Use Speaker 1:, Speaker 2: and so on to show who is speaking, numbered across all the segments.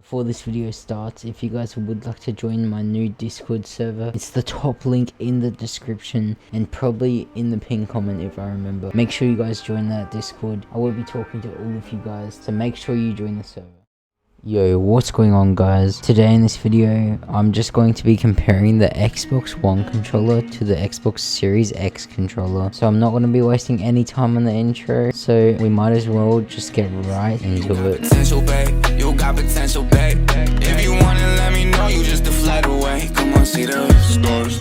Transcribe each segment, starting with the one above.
Speaker 1: Before this video starts, if you guys would like to join my new Discord server, it's the top link in the description and probably in the pinned comment if I remember. Make sure you guys join that Discord. I will be talking to all of you guys, so make sure you join the server. Yo, what's going on guys? Today in this video, I'm just going to be comparing the Xbox One controller to the Xbox Series X controller. So I'm not going to be wasting any time on the intro, so we might as well just get right into it.
Speaker 2: Potential, babe. You got potential, babe. If you want it, let me know. You just deflect away. Come on, see the stars.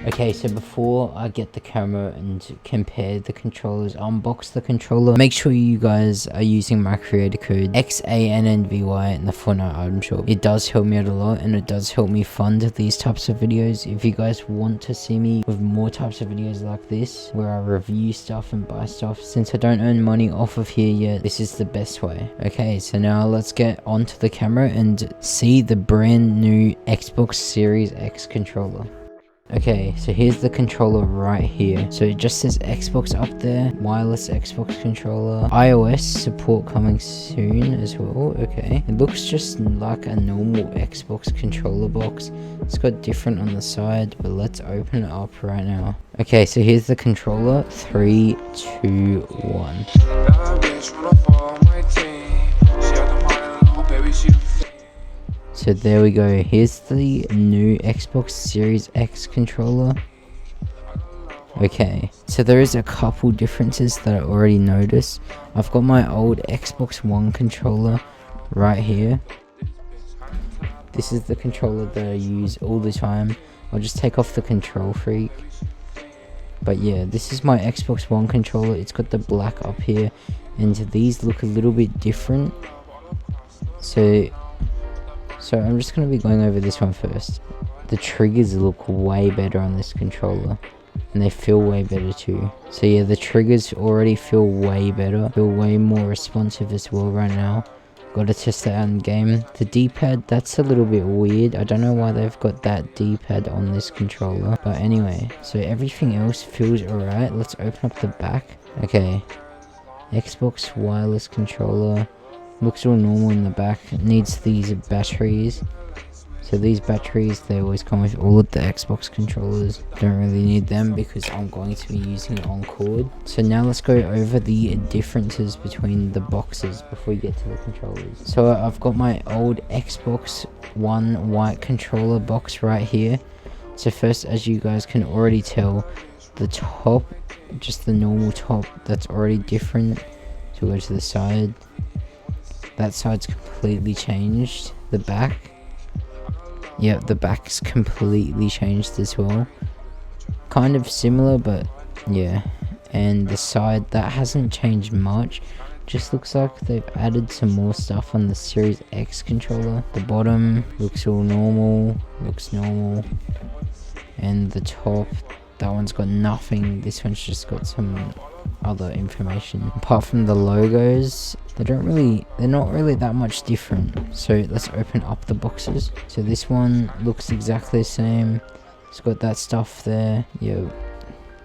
Speaker 1: Okay, so before I get the camera and compare the controllers, unbox the controller, make sure you guys are using my creator code XANNVY in the Fortnite item shop. It does help me out a lot and it does help me fund these types of videos. If you guys want to see me with more types of videos like this, where I review stuff and buy stuff, since I don't earn money off of here yet, this is the best way. Okay, so now let's get onto the camera and see the brand new Xbox Series X controller. Okay, so here's the controller right here. So it just says Xbox up there, wireless Xbox controller, iOS support coming soon as well. Okay, it looks just like a normal Xbox controller box. It's got different on the side, but let's open it up right now. Okay, so here's the controller. 3, 2, 1. So there we go, here's the new Xbox Series X controller. Okay, so there is a couple differences that I already noticed. I've got my old Xbox One controller right here. This is the controller that I use all the time. I'll just take off the control freak. But yeah, this is my Xbox One controller. It's got the black up here, and these look a little bit different. So I'm just going to be going over this one first. The triggers look way better on this controller, and they feel way better too. So yeah, the triggers already feel way better, feel way more responsive as well right now. Got to test that out in game. The D-pad, that's a little bit weird. I don't know why they've got that D-pad on this controller, but anyway, so everything else feels alright. Let's open up the back. Okay, Xbox wireless controller. Looks all normal in the back. It needs these batteries. So these batteries, they always come with all of the Xbox controllers. Don't really need them because I'm going to be using it on cord. So now let's go over the differences between the boxes before we get to the controllers. So I've got my old Xbox One white controller box right here. So first, as you guys can already tell, the top, just the normal top, that's already different. So we'll go to the side. That side's completely changed. The back, yeah, the back's completely changed as well. Kind of similar, but yeah. And the side, that hasn't changed much. Just looks like they've added some more stuff on the Series X controller. The bottom looks all normal, looks normal. And the top, that one's got nothing. This one's just got some other information. Apart from the logos, they're not really that much different. So let's open up the boxes. So this one looks exactly the same. It's got that stuff there. Yeah,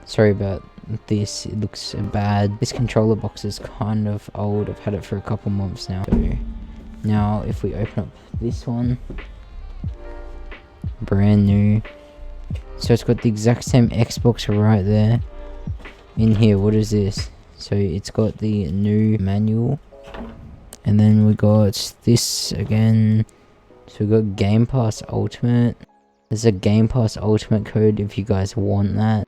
Speaker 1: sorry about this, it looks bad. This controller box is kind of old. I've had it for a couple months now. So now if we open up this one, brand new. So it's got the exact same Xbox right there. In here, what is this? So it's got the new manual, and then we got this again. So we got Game Pass Ultimate. There's a Game Pass Ultimate code if you guys want that.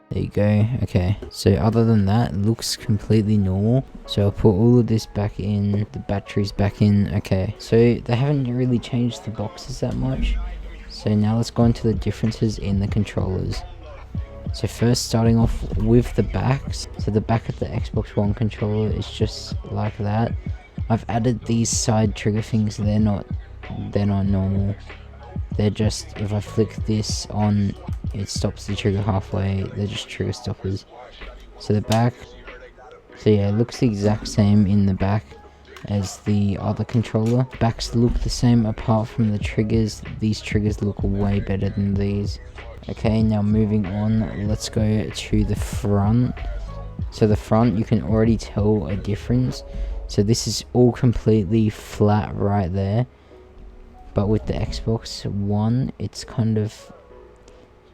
Speaker 1: There you go. Okay, so other than that, it looks completely normal. So I'll put all of this back in, the batteries back in. Okay, so they haven't really changed the boxes that much. So now let's go into the differences in the controllers. So first, starting off with the backs. So the back of the Xbox One controller is just like that. I've added these side trigger things. They're not normal. They're just, if I flick this on, it stops the trigger halfway. They're just trigger stoppers. So the back, so yeah, it looks the exact same in the back as the other controller. Backs look the same apart from the triggers. These triggers look way better than these. Okay, now moving on, let's go to the front. So the front, you can already tell a difference. So this is all completely flat right there, but with the Xbox One it's kind of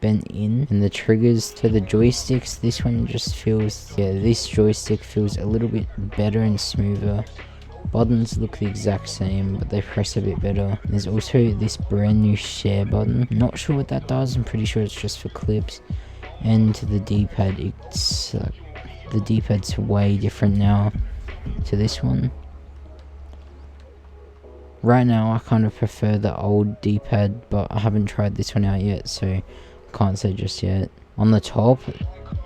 Speaker 1: bent in, and the triggers to the joysticks, this one just feels, yeah, this joystick feels a little bit better and smoother. Buttons look the exact same, but they press a bit better. There's also this brand new share button. Not sure what that does. I'm pretty sure it's just for clips. And the D-pad, it's the D-pad's way different now to this one. Right now I kind of prefer the old D-pad, but I haven't tried this one out yet, so can't say just yet. On the top,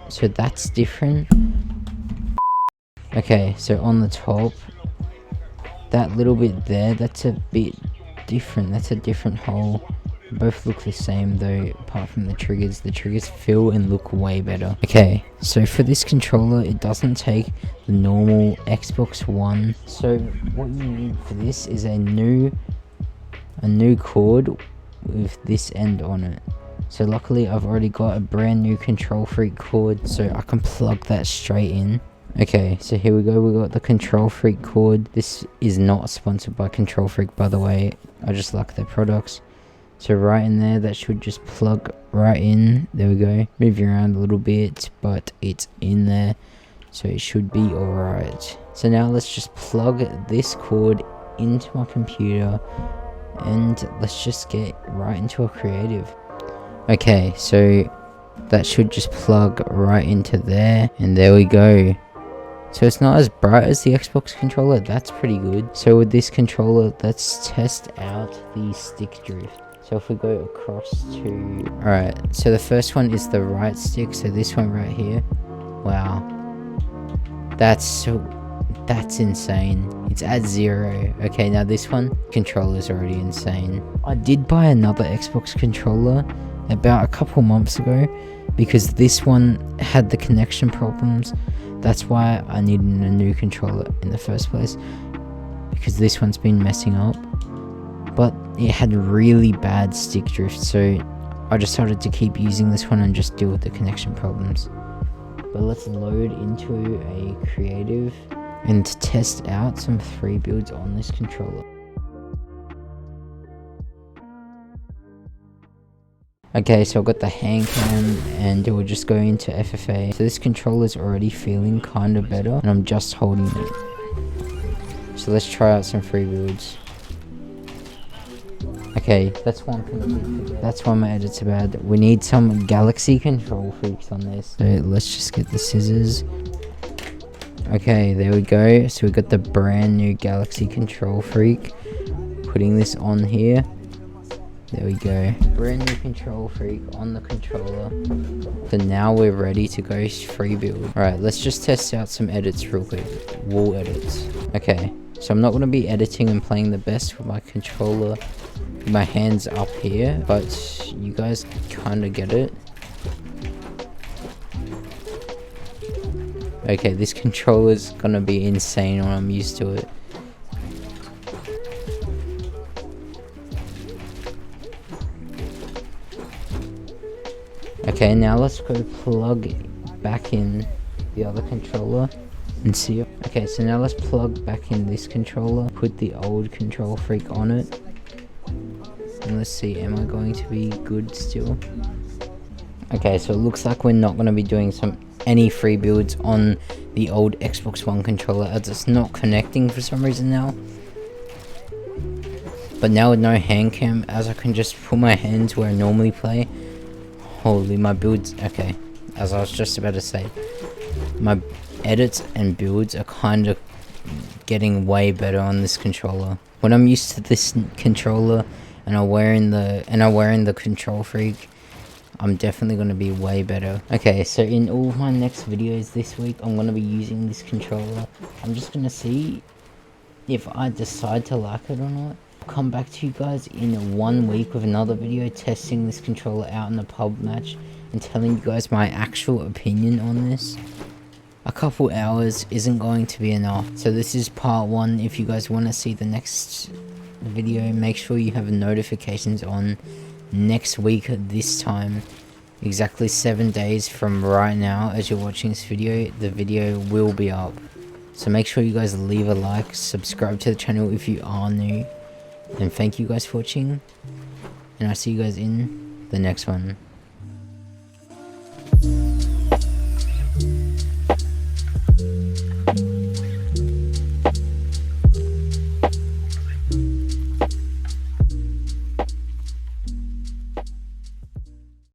Speaker 1: so that's different. Okay, so on the top, that little bit there, that's a bit different. That's a different hole. Both look the same though, apart from the triggers. The triggers feel and look way better. Okay, so for this controller, it doesn't take the normal Xbox One. So what you need for this is a new cord with this end on it. So luckily I've already got a brand new Control Freak cord, so I can plug that straight in. Okay, so here we go, we got the Control Freak cord. This is not sponsored by Control Freak, by the way. I just like their products. So right in there, that should just plug right in. There we go. Moving around a little bit, but it's in there, so it should be alright. So now let's just plug this cord into my computer, and let's just get right into a creative. Okay, so that should just plug right into there, and there we go. So it's not as bright as the Xbox controller. That's pretty good. So with this controller, let's test out the stick drift. So if we go across to, alright, so the first one is the right stick, so this one right here. Wow, that's insane. It's at 0. Okay, now this one, controller's already insane. I did buy another Xbox controller about a couple months ago, because this one had the connection problems. That's why I needed a new controller in the first place, because this one's been messing up. But it had really bad stick drift, so I decided to keep using this one and just deal with the connection problems. But let's load into a creative and test out some free builds on this controller. Okay, so I've got the hand cam, and we'll just go into FFA. So this controller is already feeling kind of better, and I'm just holding it. So let's try out some free builds. Okay, that's one thing. That's why my edits are bad. We need some Galaxy control freaks on this. So let's just get the scissors. Okay, there we go. So we got the brand new Galaxy control freak. Putting this on here. There we go. Brand new control freak on the controller. So now we're ready to go free build. Alright, let's just test out some edits real quick. Wall edits. Okay, so I'm not going to be editing and playing the best with my controller, with my hands up here, but you guys kind of get it. Okay, this controller's gonna be insane when I'm used to it. Okay, now let's go plug back in the other controller and see it. Okay, so now let's plug back in this controller, put the old control freak on it, and let's see, am I going to be good still? Okay, so it looks like we're not going to be doing any free builds on the old Xbox One controller, as it's not connecting for some reason now. But now with no hand cam, as I can just put my hands where I normally play. Holy, my builds, okay, as I was just about to say, my edits and builds are kind of getting way better on this controller. When I'm used to this controller and I'm wearing the control freak, I'm definitely going to be way better. Okay, so in all of my next videos this week, I'm going to be using this controller. I'm just going to see if I decide to like it or not. I'll come back to you guys in 1 week with another video testing this controller out in a pub match and telling you guys my actual opinion on this. A couple hours isn't going to be enough, so this is part 1. If you guys want to see the next video, make sure you have notifications on. Next week at this time, exactly 7 days from right now as you're watching this video, the video will be up. So make sure you guys leave a like, subscribe to the channel if you are new, and thank you guys for watching, and I'll see you guys in the next one.